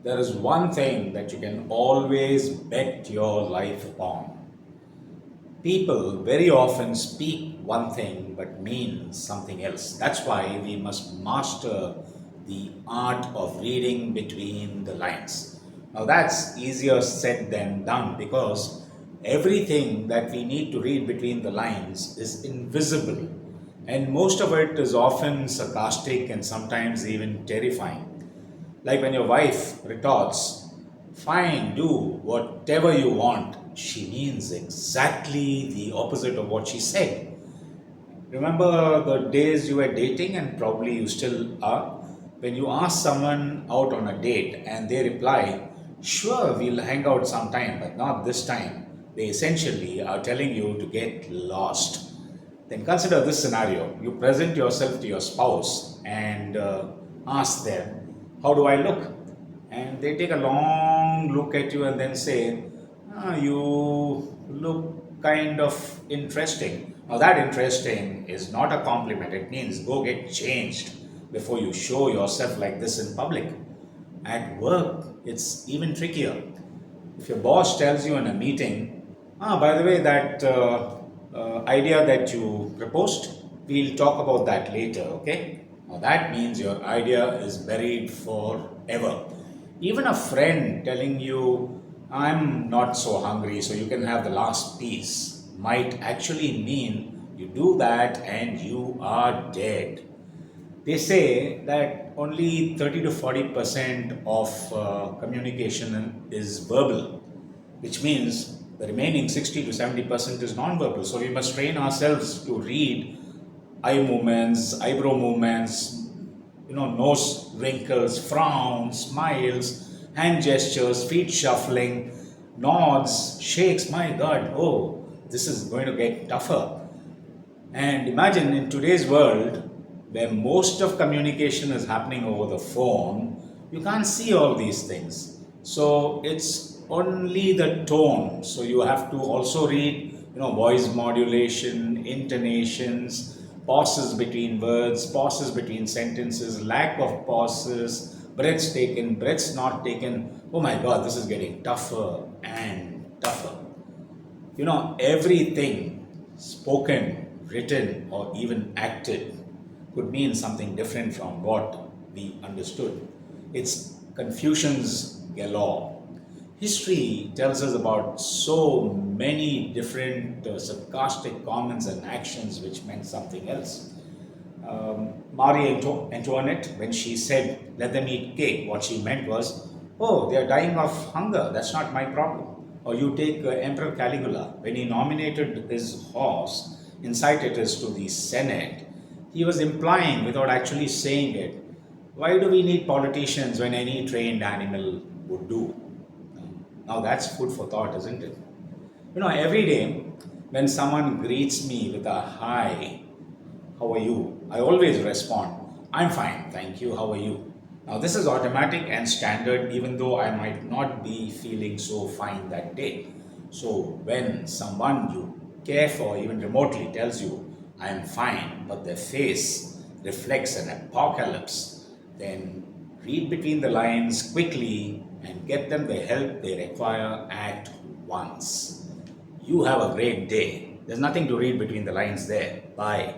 There is one thing that you can always bet your life upon. People very often speak one thing but mean something else. That's why we must master the art of reading between the lines. Now, that's easier said than done because everything that we need to read between the lines is invisible, and most of it is often sarcastic and sometimes even terrifying. Like when your wife retorts, "Fine, do whatever you want," she means exactly the opposite of what she said. Remember the days you were dating, and probably you still are, when you ask someone out on a date and they reply, "Sure, we'll hang out sometime, but not this time." They essentially are telling you to get lost. Then consider this scenario. You present yourself to your spouse and ask them, "How do I look?" And they take a long look at you and then say, "You look kind of interesting." Now, that interesting is not a compliment. It means go get changed before you show yourself like this in public. At work, it's even trickier. If your boss tells you in a meeting, by the way, that idea that you proposed, we'll talk about that later, okay? Now that means your idea is buried forever. Even a friend telling you, "I'm not so hungry, so you can have the last piece," might actually mean you do that and you are dead. They say that only 30 to 40% of communication is verbal, which means the remaining 60 to 70% is non-verbal. So we must train ourselves to read eye movements, eyebrow movements, nose wrinkles, frowns, smiles, hand gestures, feet shuffling, nods, shakes. My God, oh, this is going to get tougher. And imagine in today's world, where most of communication is happening over the phone, you can't see all these things. So it's only the tone. So you have to also read, voice modulation, intonations, pauses between words, pauses between sentences, lack of pauses, breaths taken, breaths not taken. Oh my God, this is getting tougher and tougher. Everything spoken, written, or even acted could mean something different from what we understood. It's confusions galore. History tells us about so many different sarcastic comments and actions which meant something else. Marie Antoinette, when she said, "Let them eat cake," what she meant was, "Oh, they are dying of hunger, that's not my problem." Or you take Emperor Caligula, when he nominated his horse, Incitatus, to the Senate, he was implying, without actually saying it, "Why do we need politicians when any trained animal would do?" Now that's food for thought, isn't it? Every day when someone greets me with a "Hi, how are you?" I always respond, "I'm fine, thank you, how are you?" Now, this is automatic and standard, even though I might not be feeling so fine that day. So, when someone you care for, even remotely, tells you, "I am fine," but their face reflects an apocalypse, then read between the lines quickly and get them the help they require at once. You have a great day. There's nothing to read between the lines there. Bye.